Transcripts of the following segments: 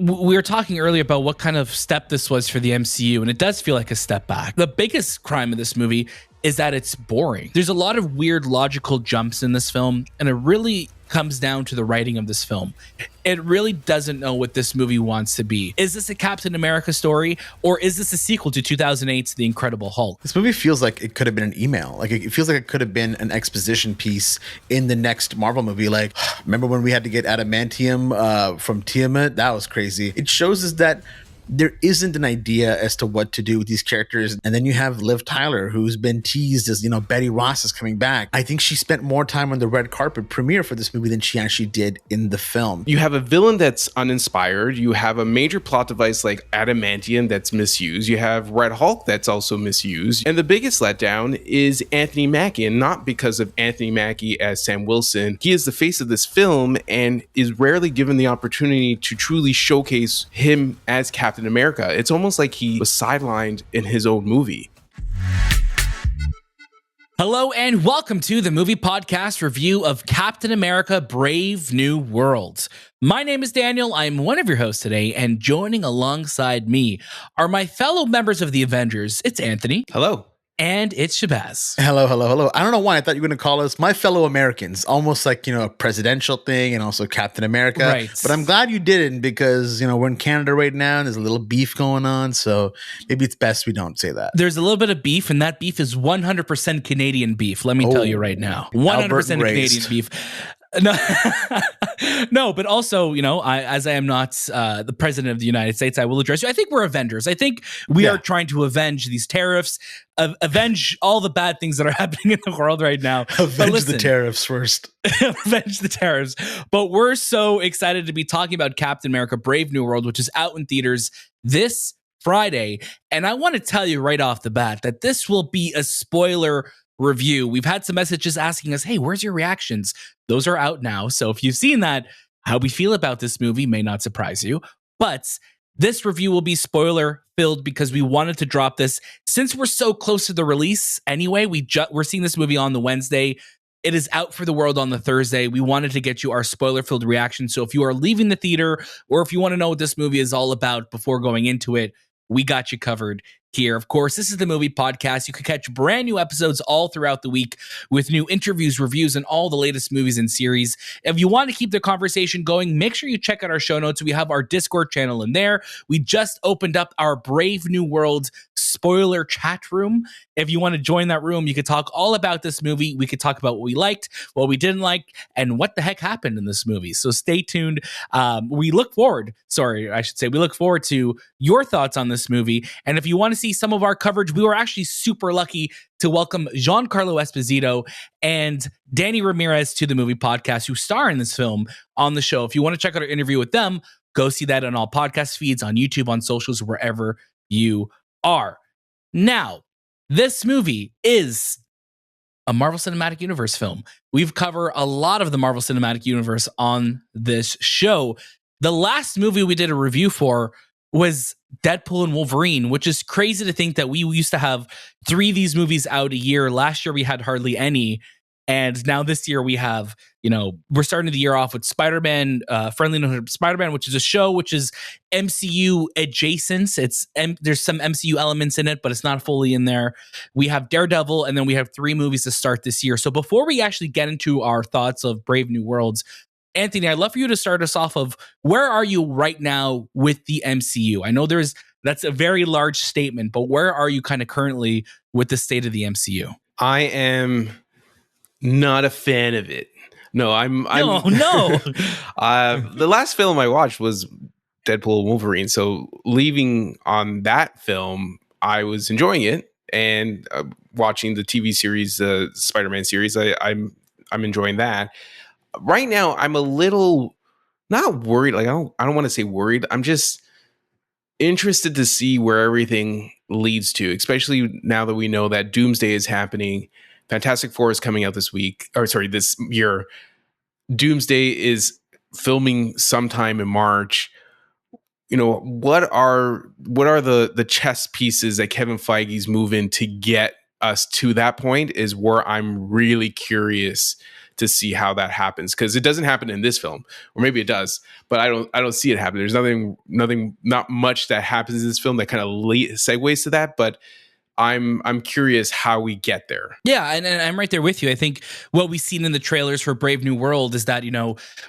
We were talking earlier about what kind of step this was for the MCU, and it does feel like a step back. The biggest crime of this movie is that it's boring. There's a lot of weird logical jumps in this film, and it really comes down to the writing of this film. It really doesn't know what this movie wants to be. Is this a Captain America story, or is this a sequel to 2008's The Incredible Hulk? This movie feels like it could have been an email. Like, it feels like it could have been an exposition piece in the next Marvel movie. Like, remember when we had to get adamantium from Tiamat? That was crazy. It shows us that there isn't an idea as to what to do with these characters. And then you have Liv Tyler, who's been teased as, Betty Ross is coming back. I think she spent more time on the red carpet premiere for this movie than she actually did in the film. You have a villain that's uninspired. You have a major plot device like adamantium that's misused. You have Red Hulk that's also misused. And the biggest letdown is Anthony Mackie, and not because of Anthony Mackie as Sam Wilson. He is the face of this film and is rarely given the opportunity to truly showcase him as Captain America. It's almost like he was sidelined in his own movie. Hello and welcome to the movie podcast review of Captain America: Brave New World. My name is Daniel. I'm one of your hosts today, and joining alongside me are my fellow members of the Avengers. It's Anthony. Hello. And it's Shahbaz. Hello. I don't know why I thought you were going to call us my fellow Americans, almost like, a presidential thing and also Captain America. Right. But I'm glad you didn't because, we're in Canada right now and there's a little beef going on. So maybe it's best we don't say that. There's a little bit of beef, and that beef is 100% Canadian beef. Let me tell you right now. 100% Canadian beef. No, but also, as I am not the president of the United States, I will address you. I think we're Avengers. I think we are trying to avenge these tariffs, avenge all the bad things that are happening in the world right now. Avenge the tariffs first. Avenge the tariffs. But we're so excited to be talking about Captain America: Brave New World, which is out in theaters this Friday. And I want to tell you right off the bat that this will be a spoiler review. We've had some messages asking us, hey, where's your reactions? Those are out now. So if you've seen that, how we feel about this movie may not surprise you. But this review will be spoiler filled because we wanted to drop this since we're so close to the release anyway. We're seeing this movie on the Wednesday. It is out for the world on the Thursday. We wanted to get you our spoiler-filled reaction. So if you are leaving the theater, or if you want to know what this movie is all about before going into it, we got you covered here. Of course, this is the movie podcast. You can catch brand new episodes all throughout the week with new interviews, reviews, and all the latest movies and series. If you want to keep the conversation going, make sure you check out our show notes. We have our Discord channel in there. We just opened up our Brave New World spoiler chat room. If you want to join that room, you could talk all about this movie. We could talk about what we liked, what we didn't like, and what the heck happened in this movie. So stay tuned. We look forward to your thoughts on this movie. And if you want to see some of our coverage, we were actually super lucky to welcome Giancarlo Esposito and Danny Ramirez to the movie podcast, who star in this film on the show. If you want to check out our interview with them, go see that on all podcast feeds, on YouTube, on socials, wherever you are. Now, this movie is a Marvel Cinematic Universe film. We've covered a lot of the Marvel Cinematic Universe on this show. The last movie we did a review for was Deadpool and Wolverine, which is crazy to think that we used to have 3 of these movies out a year. Last year we had hardly any. And now this year we have, we're starting the year off with Spider-Man, Friendly Neighborhood Spider-Man, which is a show which is MCU adjacent. There's some MCU elements in it, but it's not fully in there. We have Daredevil, and then we have 3 movies to start this year. So before we actually get into our thoughts of Brave New Worlds, Anthony, I'd love for you to start us off of where are you right now with the MCU? I know that's a very large statement, but where are you kind of currently with the state of the MCU? I am not a fan of it. No, I'm no. The last film I watched was Deadpool and Wolverine. So leaving on that film, I was enjoying it, and watching the TV series, the Spider-Man series, I'm enjoying that. Right now, I'm a little not worried. Like I don't want to say worried. I'm just interested to see where everything leads to, especially now that we know that Doomsday is happening. Fantastic Four is coming out this year. Doomsday is filming sometime in March. What are the chess pieces that Kevin Feige's moving to get us to that point is where I'm really curious to see how that happens, because it doesn't happen in this film, or maybe it does, but I don't see it happen. There's not much that happens in this film that kind of segues to that, but I'm curious how we get there. Yeah, and I'm right there with you. I think what we've seen in the trailers for Brave New World is that,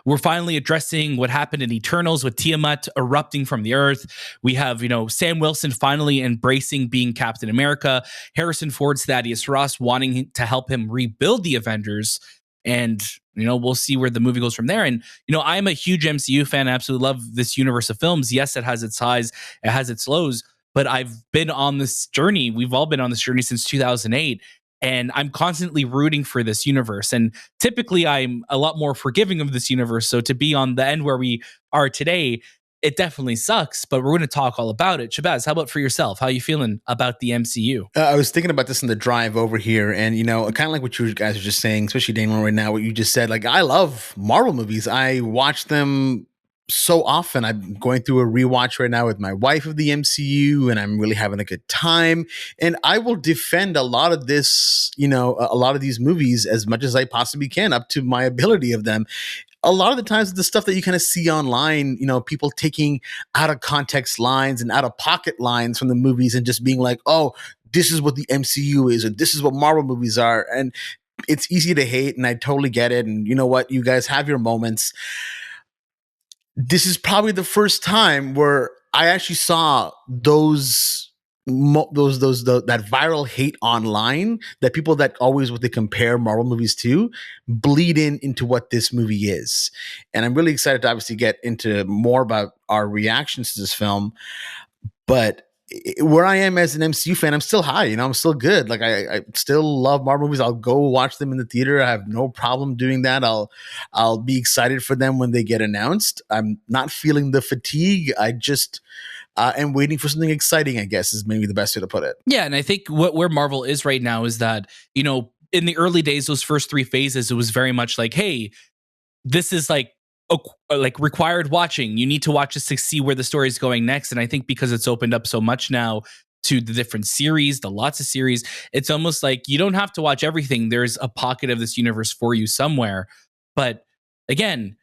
we're finally addressing what happened in Eternals with Tiamat erupting from the earth. We have, Sam Wilson finally embracing being Captain America, Harrison Ford's Thaddeus Ross wanting to help him rebuild the Avengers. And, we'll see where the movie goes from there. And, I'm a huge MCU fan. I absolutely love this universe of films. Yes, it has its highs, it has its lows. But I've been on this journey. We've all been on this journey since 2008. And I'm constantly rooting for this universe. And typically I'm a lot more forgiving of this universe. So to be on the end where we are today, it definitely sucks, but we're going to talk all about it. Shahbaz, how about for yourself? How are you feeling about the MCU? I was thinking about this in the drive over here, and kind of like what you guys are just saying, especially Daniel right now, what you just said. Like, I love Marvel movies. I watch them so often. I'm going through a rewatch right now with my wife of the MCU, and I'm really having a good time. And I will defend a lot of this, a lot of these movies as much as I possibly can, up to my ability of them. A lot of the times, the stuff that you kind of see online, people taking out of context lines and out of pocket lines from the movies and just being like, oh, this is what the MCU is, or this is what Marvel movies are. And it's easy to hate, and I totally get it. And you know what? You guys have your moments. This is probably the first time where I actually saw that viral hate online, that people that always what they compare Marvel movies to bleed into what this movie is. And I'm really excited to obviously get into more about our reactions to this film. But where I am as an MCU fan, I'm still high. I'm still good. Like, I still love Marvel movies. I'll go watch them in the theater. I have no problem doing that. I'll be excited for them when they get announced. I'm not feeling the fatigue. I just am waiting for something exciting, I guess, is maybe the best way to put it. Yeah, and I think where Marvel is right now is that, in the early days, those first 3 phases, it was very much like, hey, this is like required watching. You need to watch this to see where the story is going next. And I think because it's opened up so much now to the different series, the lots of series, it's almost like you don't have to watch everything. There's a pocket of this universe for you somewhere. But again,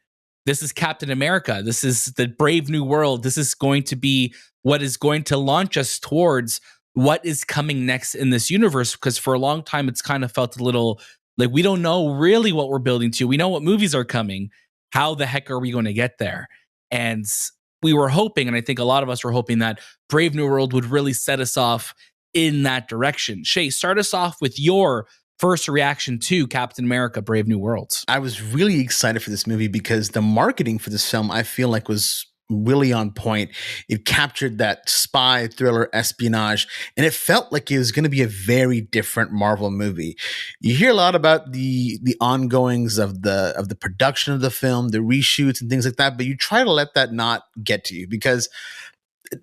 this is Captain America. This is the Brave New World. This is going to be what is going to launch us towards what is coming next in this universe. Because for a long time, it's kind of felt a little like we don't know really what we're building to. We know what movies are coming. How the heck are we going to get there? And we were hoping, and I think a lot of us were hoping, that Brave New World would really set us off in that direction. Shay, start us off with your first reaction to Captain America, Brave New World. I was really excited for this movie because the marketing for this film, I feel like, was really on point. It captured that spy thriller espionage, and it felt like it was going to be a very different Marvel movie. You hear a lot about the ongoings of the production of the film, the reshoots and things like that, but you try to let that not get to you, because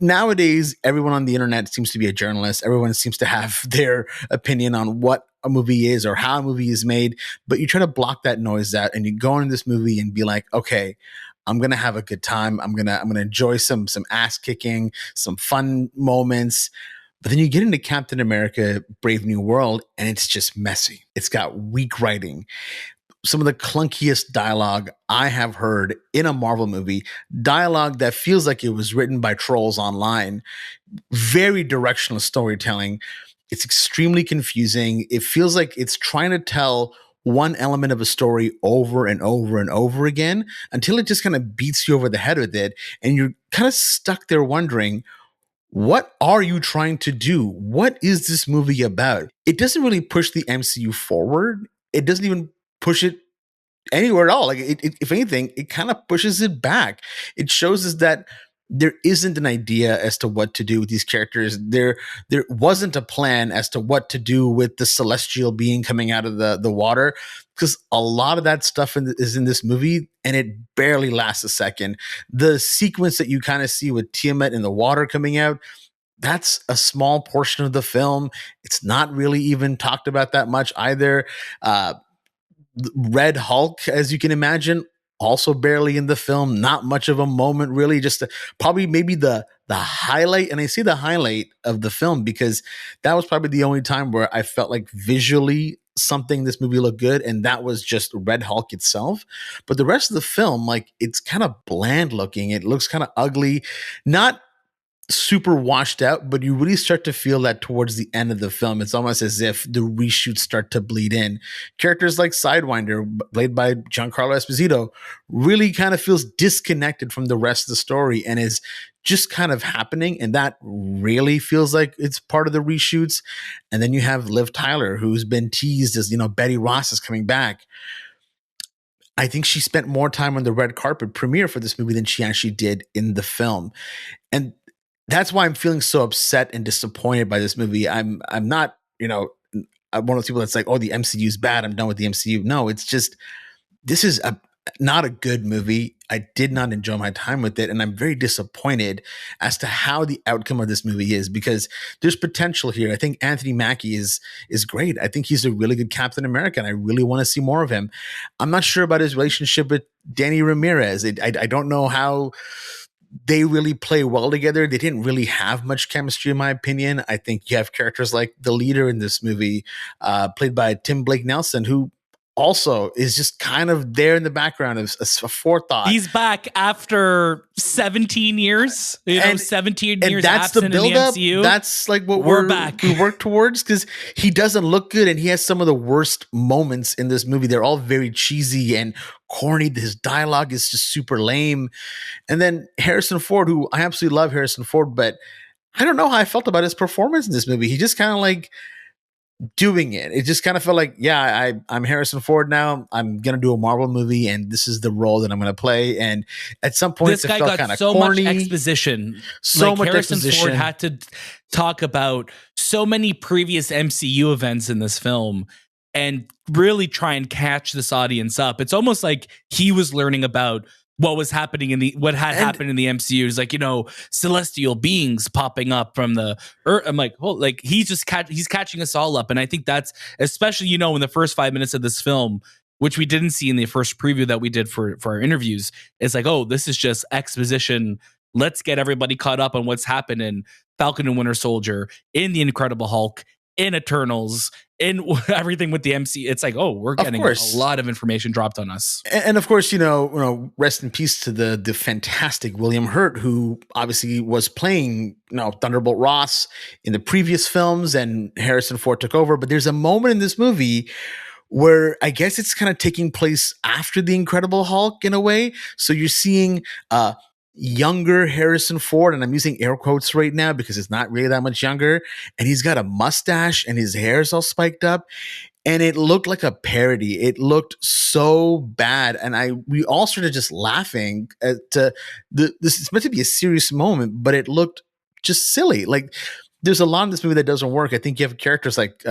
nowadays everyone on the internet seems to be a journalist. Everyone seems to have their opinion on what a movie is or how a movie is made, but you try to block that noise out, and you go into this movie and be like, okay, I'm gonna have a good time. I'm gonna enjoy some ass kicking, some fun moments. But then you get into Captain America: Brave New World, and it's just messy. It's got weak writing, some of the clunkiest dialogue I have heard in a Marvel movie. Dialogue that feels like it was written by trolls online. Very directional storytelling. It's extremely confusing. It feels like it's trying to tell one element of a story over and over and over again until it just kind of beats you over the head with it. And you're kind of stuck there wondering, what are you trying to do? What is this movie about? It doesn't really push the MCU forward. It doesn't even push it anywhere at all. Like, if anything, it kind of pushes it back. It shows us that there isn't an idea as to what to do with these characters. There wasn't a plan as to what to do with the celestial being coming out of the water, because a lot of that stuff is in this movie, and it barely lasts a second. The sequence that you kind of see with Tiamat in the water coming out, that's a small portion of the film. It's not really even talked about that much either. Red Hulk, as you can imagine, also barely in the film. Not much of a moment, really. Just probably maybe the highlight, and I say the highlight of the film because that was probably the only time where I felt like visually something this movie looked good, and that was just Red Hulk itself. But the rest of the film, like, it's kind of bland looking. It looks kind of ugly, not super washed out, but you really start to feel that towards the end of the film. It's almost as if the reshoots start to bleed in. Characters like Sidewinder, played by Giancarlo Esposito, really kind of feels disconnected from the rest of the story and is just kind of happening, and that really feels like it's part of the reshoots. And then you have Liv Tyler, who's been teased as, Betty Ross is coming back. I think she spent more time on the red carpet premiere for this movie than she actually did in the film. And that's why I'm feeling so upset and disappointed by this movie. I'm not, I'm one of those people that's like, oh, the MCU is bad, I'm done with the MCU. No, it's just, this is not a good movie. I did not enjoy my time with it, and I'm very disappointed as to how the outcome of this movie is, because there's potential here. I think Anthony Mackie is great. I think he's a really good Captain America, and I really want to see more of him. I'm not sure about his relationship with Danny Ramirez. I don't know how they really play well together. They didn't really have much chemistry, in my opinion. I think you have characters like the leader in this movie, played by Tim Blake Nelson, who also is just kind of there in the background as a forethought. He's back after 17 years. 17 years that's the absent buildup. in the MCU. That's like what we're back. We work towards, because he doesn't look good, and he has some of the worst moments in this movie. They're all very cheesy and corny. His dialogue is just super lame. And then Harrison Ford, who I absolutely love Harrison Ford, but I don't know how I felt about his performance in this movie. He just kind of like doing it. It just kind of felt like, yeah, I'm Harrison Ford now. I'm gonna do a Marvel movie, and this is the role that I'm gonna play. And at some point, this guy got so corny, much exposition. So much Harrison exposition. Ford had to talk about so many previous MCU events in this film and really try and catch this audience up. It's almost like he was learning about what was happening happened in the MCU. Is like, celestial beings popping up from the earth. I'm like, oh, like he's catching us all up. And I think that's, especially, in the first 5 minutes of this film, which we didn't see in the first preview that we did for our interviews, it's like, oh, this is just exposition. Let's get everybody caught up on what's happened in Falcon and Winter Soldier, in the Incredible Hulk, in Eternals, in everything with the MC. It's like, oh, we're getting a lot of information dropped on us. And of course, rest in peace to the fantastic William Hurt, who obviously was playing, Thunderbolt Ross in the previous films, and Harrison Ford took over. But there's a moment in this movie where I guess it's kind of taking place after the Incredible Hulk in a way. So you're seeing younger Harrison Ford, and I'm using air quotes right now because it's not really that much younger, and he's got a mustache and his hair's all spiked up, and it looked like a parody. It looked so bad, and we all started just laughing at this is meant to be a serious moment, but it looked just silly. Like, there's a lot in this movie that doesn't work. I think you have characters like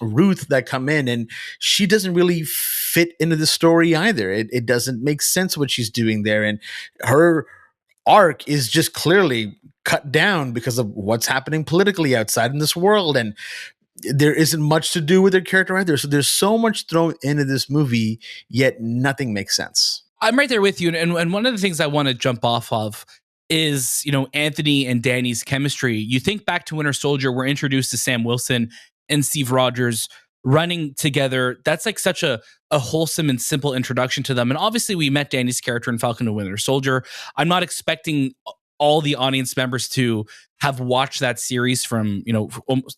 Ruth that come in, and she doesn't really fit into the story either. It doesn't make sense what she's doing there, and her arc is just clearly cut down because of what's happening politically outside in this world, and there isn't much to do with their character either. So there's so much thrown into this movie, yet nothing makes sense. I'm right there with you, and one of the things I want to jump off of is, Anthony and Danny's chemistry. You think back to Winter Soldier, we're introduced to Sam Wilson and Steve Rogers running together. That's like such a wholesome and simple introduction to them. And obviously we met Danny's character in Falcon and Winter Soldier. I'm not expecting all the audience members to have watched that series from,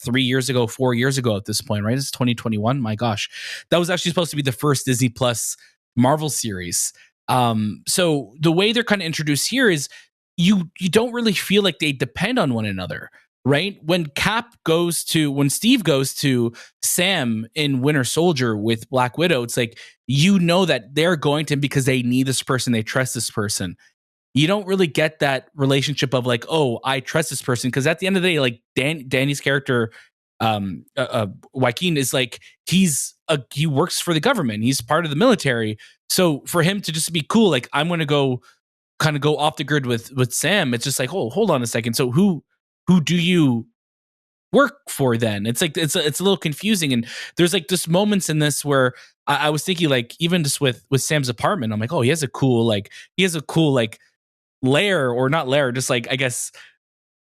3 years ago, 4 years ago at this point, right? It's 2021. My gosh. That was actually supposed to be the first Disney Plus Marvel series. So the way they're kind of introduced here is you don't really feel like they depend on one another. Right? When Steve goes to Sam in Winter Soldier with Black Widow, it's like, that they're going to him because they need this person, they trust this person. You don't really get that relationship of like, oh, I trust this person, because at the end of the day, like Danny's character, Joaquin, is like, he works for the government, he's part of the military. So for him to just be cool, like, I'm going to go off the grid with Sam, it's just like, oh, hold on a second. So who do you work for then? It's like, it's a little confusing. And there's like just moments in this where I was thinking, like, even just with Sam's apartment, I'm like, oh, he has a cool lair, or not lair, just like, I guess,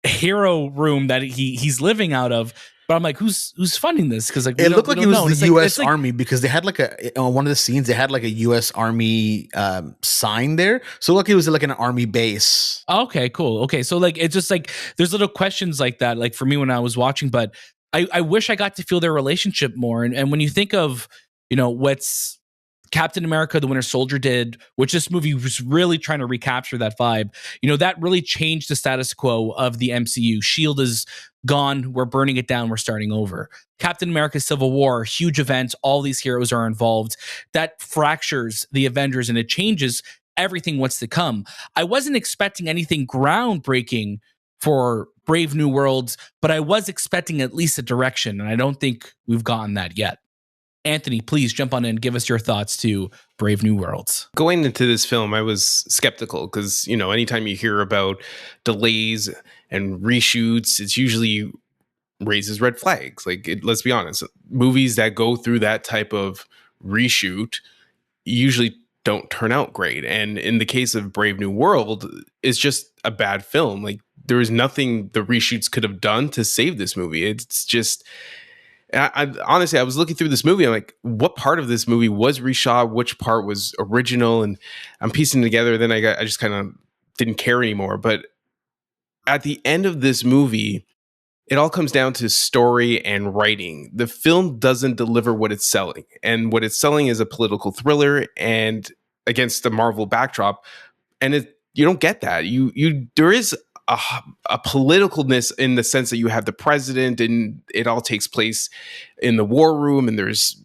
hero room that he's living out of. But I'm like, who's funding this? Because like It looked like it was the U.S. It's like, Army because they had like on one of the scenes they had like a U.S. Army sign there, so like it was like an army base. okay, cool. Okay, so like it's just like there's little questions like that, like for me when I was watching, but I wish I got to feel their relationship more. And when you think of, what's Captain America, the Winter Soldier did, which this movie was really trying to recapture that vibe, that really changed the status quo of the MCU. Shield is gone. We're burning it down. We're starting over. Captain America Civil War, huge event. All these heroes are involved. That fractures the Avengers and it changes everything what's to come. I wasn't expecting anything groundbreaking for Brave New Worlds, but I was expecting at least a direction, and I don't think we've gotten that yet. Anthony, please jump on in and give us your thoughts to Brave New Worlds. Going into this film, I was skeptical because, anytime you hear about delays and reshoots, it's usually raises red flags. Like, let's be honest, movies that go through that type of reshoot usually don't turn out great. And in the case of Brave New World, it's just a bad film. Like, there is nothing the reshoots could have done to save this movie. It's just... I honestly, I was looking through this movie. I'm like, what part of this movie was reshot? Which part was original? And I'm piecing together. Then I just kind of didn't care anymore. But at the end of this movie, it all comes down to story and writing. The film doesn't deliver what it's selling, and what it's selling is a political thriller and against the Marvel backdrop. And you don't get that. There is a politicalness in the sense that you have the president and it all takes place in the war room and there's,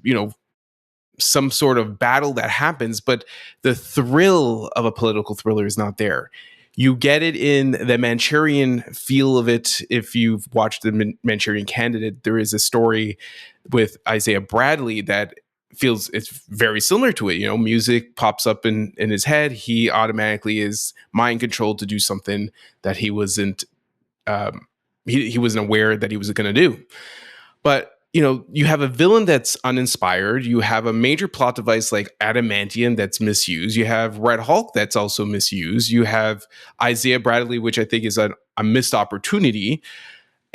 some sort of battle that happens, but the thrill of a political thriller is not there. You get it in the Manchurian feel of it. If you've watched the Manchurian Candidate, there is a story with Isaiah Bradley that feels it's very similar to it. Music pops up in his head. He automatically is mind controlled to do something that he wasn't he wasn't aware that he was going to do. But you have a villain that's uninspired. You have a major plot device like adamantium that's misused. You have Red Hulk that's also misused. You have Isaiah Bradley, which I think is a missed opportunity.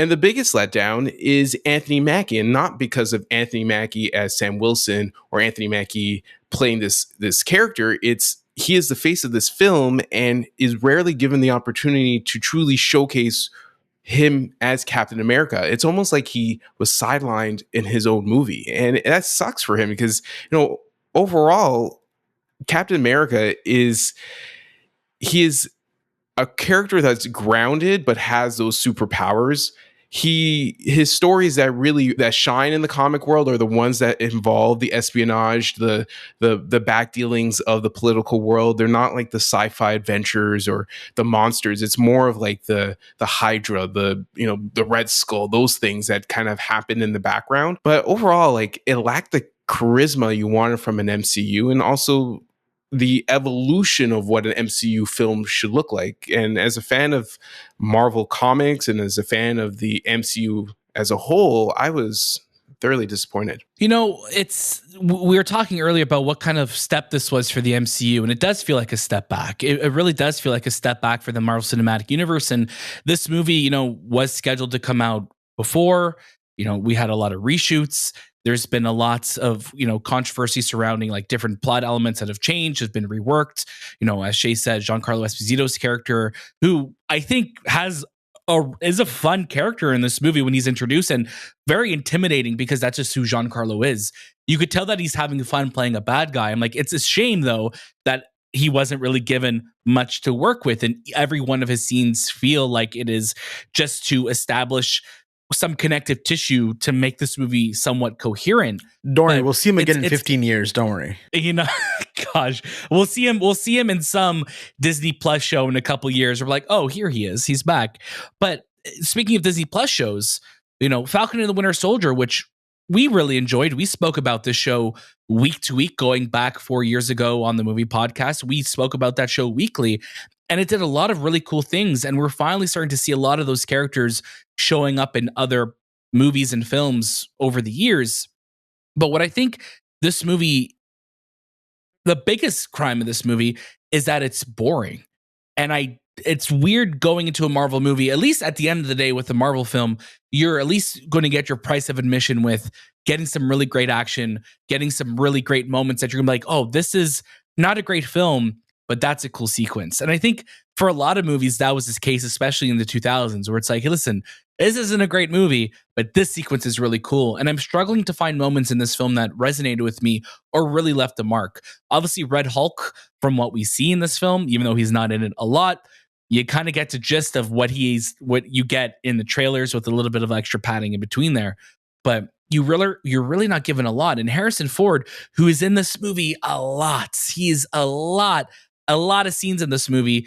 And the biggest letdown is Anthony Mackie, and not because of Anthony Mackie as Sam Wilson or Anthony Mackie playing this character. He is the face of this film and is rarely given the opportunity to truly showcase him as Captain America. It's almost like he was sidelined in his own movie, and that sucks for him because overall, Captain America is a character that's grounded but has those superpowers. His stories that shine in the comic world are the ones that involve the espionage, the back dealings of the political world. They're not like the sci-fi adventures or the monsters. It's more of like the Hydra, the Red Skull, those things that kind of happen in the background. But overall, like, it lacked the charisma you wanted from an MCU, and also the evolution of what an MCU film should look like. And as a fan of Marvel Comics and as a fan of the MCU as a whole, I was thoroughly disappointed. We were talking earlier about what kind of step this was for the MCU, and it does feel like a step back. It really does feel like a step back for the Marvel Cinematic Universe. And this movie, was scheduled to come out before. We had a lot of reshoots. There's been a lot of, controversy surrounding like different plot elements that have changed, have been reworked. As Shay said, Giancarlo Esposito's character, who I think is a fun character in this movie when he's introduced, and very intimidating because that's just who Giancarlo is. You could tell that he's having fun playing a bad guy. I'm like, it's a shame though that he wasn't really given much to work with, and every one of his scenes feel like it is just to establish some connective tissue to make this movie somewhat coherent. Don't worry, we'll see him again in 15 years. Don't worry. Gosh, we'll see him in some Disney Plus show in a couple years. We're like, oh, here he is. He's back. But speaking of Disney Plus shows, Falcon and the Winter Soldier, which we really enjoyed. We spoke about this show week to week, going back 4 years ago on the movie podcast. We spoke about that show weekly, and it did a lot of really cool things. And we're finally starting to see a lot of those characters showing up in other movies and films over the years. But what I think this movie, the biggest crime of this movie is that it's boring. And I it's weird going into a Marvel movie. At least at the end of the day, with a Marvel film, you're at least going to get your price of admission with getting some really great action, getting some really great moments that you're gonna be like, oh, this is not a great film, but that's a cool sequence. And I think for a lot of movies, that was this case, especially in the 2000s, where it's like, hey, listen, this isn't a great movie, but this sequence is really cool. And I'm struggling to find moments in this film that resonated with me or really left a mark. Obviously, Red Hulk, from what we see in this film, even though he's not in it a lot, you kind of get the gist of what you get in the trailers with a little bit of extra padding in between there. But you're really not given a lot. And Harrison Ford, who is in this movie a lot, he's a lot of scenes in this movie.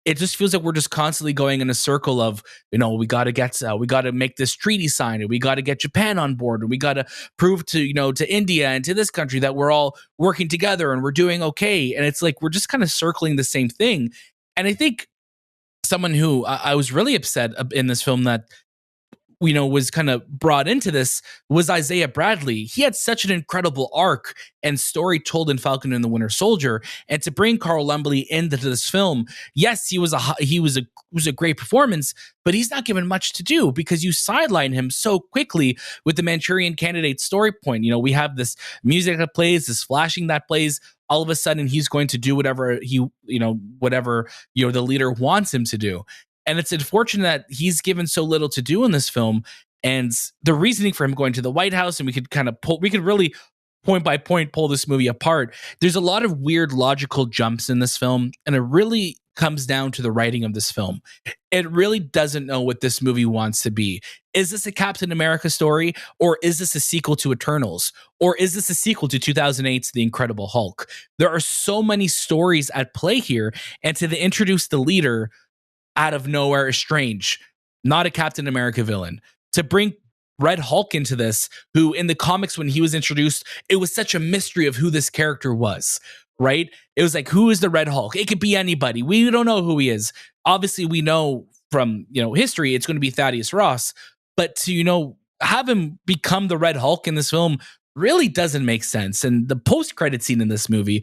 It just feels like we're just constantly going in a circle of, we got to make this treaty signed, and we got to get Japan on board, and we got to prove to India and to this country that we're all working together and we're doing okay. And it's like we're just kind of circling the same thing. And I think someone who I was really upset in this film that was kind of brought into this was Isaiah Bradley. He had such an incredible arc and story told in Falcon and the Winter Soldier, and to bring Carl Lumbly into this film, yes, he was a great performance, but he's not given much to do because you sideline him so quickly with the Manchurian Candidate story point. We have this music that plays, this flashing that plays. All of a sudden, he's going to do whatever the leader wants him to do. And it's unfortunate that he's given so little to do in this film. And the reasoning for him going to the White House, and we could really point by point pull this movie apart. There's a lot of weird logical jumps in this film, and it really comes down to the writing of this film. It really doesn't know what this movie wants to be. Is this a Captain America story, or is this a sequel to Eternals, or is this a sequel to 2008's The Incredible Hulk? There are so many stories at play here, and to introduce the leader out of nowhere is strange. Not a Captain America villain. To bring Red Hulk into this, who in the comics when he was introduced, it was such a mystery of who this character was, right? It was like, who is the Red Hulk? It could be anybody. We don't know who he is. Obviously, we know from history it's going to be Thaddeus Ross, but to have him become the Red Hulk in this film really doesn't make sense. And the post-credit scene in this movie,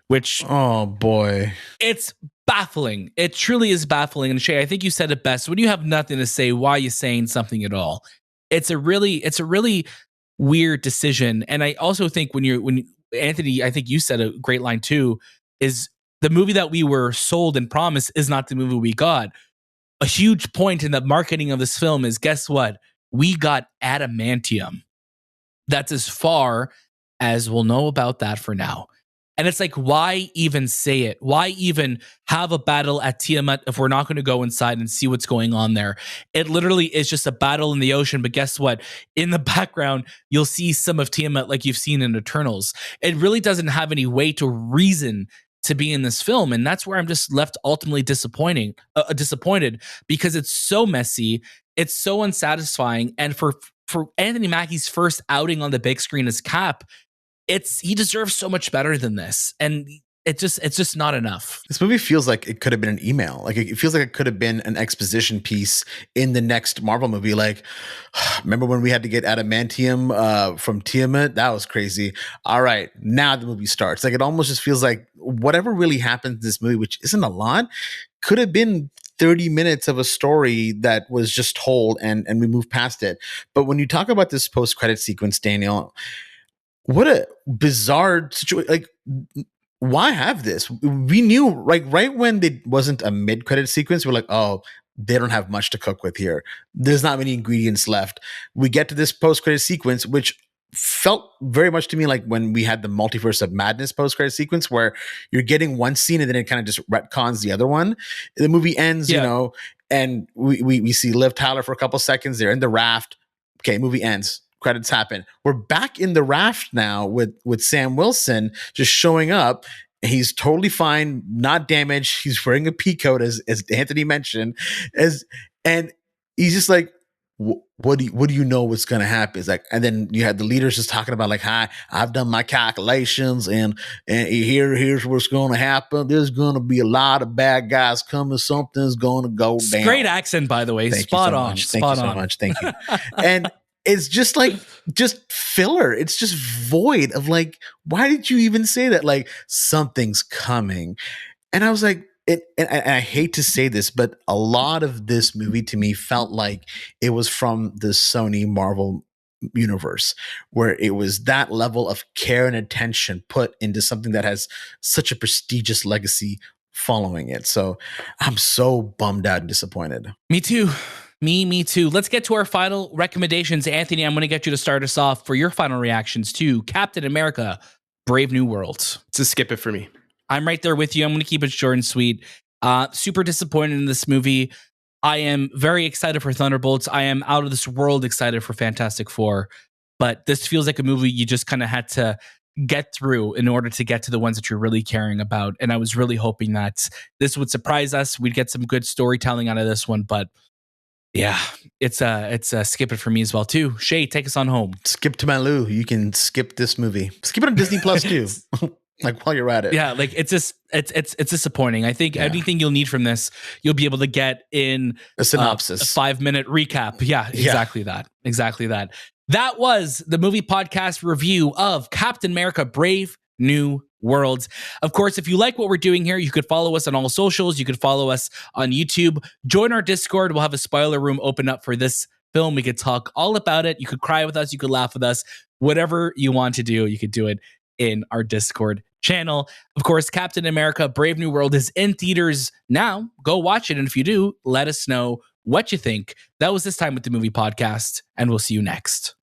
which, oh boy, it's baffling. It truly is baffling. And Shay, I think you said it best. When you have nothing to say, why are you saying something at all? It's a really weird decision. And I also think when Anthony, I think you said a great line too, is the movie that we were sold and promised is not the movie we got. A huge point in the marketing of this film is, guess what? We got adamantium. That's as far as we'll know about that for now. And it's like, why even say it? Why even have a battle at Tiamat if we're not going to go inside and see what's going on there? It literally is just a battle in the ocean. But guess what? In the background, you'll see some of Tiamat like you've seen in Eternals. It really doesn't have any weight or reason to be in this film. And that's where I'm just left ultimately disappointed because it's so messy. It's so unsatisfying. And for Anthony Mackie's first outing on the big screen as Cap, he deserves so much better than this. And it's just not enough. This movie feels like it could have been an email. Like it feels like it could have been an exposition piece in the next Marvel movie. Like, remember when we had to get adamantium from Tiamat? That was crazy. All right, now the movie starts. Like it almost just feels like whatever really happened in this movie, which isn't a lot, could have been 30 minutes of a story that was just told and we moved past it. But when you talk about this post-credit sequence, Daniel, what a bizarre situation. Like, why have this? We knew, like, right when it wasn't a mid-credit sequence, we're like, oh, they don't have much to cook with here. There's not many ingredients left. We get to this post-credit sequence, which felt very much to me like when we had the Multiverse of Madness post-credit sequence, where you're getting one scene and then it kind of just retcons the other one. The movie ends, and we see Liv Tyler for a couple seconds. They're in the raft. Okay, movie ends. Credits happen. We're back in the raft now with Sam Wilson just showing up. He's totally fine, not damaged. He's wearing a pea coat, as Anthony mentioned, and he's just like, what do you know what's gonna happen? It's like, and then you had the leaders just talking about like, hi, I've done my calculations, and here's what's gonna happen. There's gonna be a lot of bad guys coming. Something's gonna go down. Great accent, by the way. Spot on. Thank you so much. Thank you. And it's just like, just filler. It's just void of like, why did you even say that? Like, something's coming. And I was like, And I hate to say this, but a lot of this movie to me felt like it was from the Sony Marvel universe, where it was that level of care and attention put into something that has such a prestigious legacy following it. So I'm so bummed out and disappointed. Me too. Me too. Let's get to our final recommendations. Anthony, I'm going to get you to start us off for your final reactions to Captain America, Brave New World. It's a skip it for me. I'm right there with you. I'm going to keep it short and sweet. Super disappointed in this movie. I am very excited for Thunderbolts. I am out of this world excited for Fantastic Four. But this feels like a movie you just kind of had to get through in order to get to the ones that you're really caring about. And I was really hoping that this would surprise us. We'd get some good storytelling out of this one. But yeah, it's a skip it for me as well too. Shay, take us on home. Skip to Malou. You can skip this movie. Skip it on Disney Plus too. Like while you're at it. Yeah, like it's just it's disappointing. I think anything you'll need from this, you'll be able to get in a synopsis, a 5-minute recap. Yeah, exactly that. Exactly that. That was the movie podcast review of Captain America: Brave New World. Of course, if you like what we're doing here, you could follow us on all socials. You could follow us on YouTube. Join our Discord. We'll have a spoiler room open up for this film. We could talk all about it. You could cry with us. You could laugh with us. Whatever you want to do, you could do it in our Discord channel. Of course, Captain America: Brave New World is in theaters now. Go watch it. And if you do, let us know what you think. That was This Time with the Movie podcast, and we'll see you next.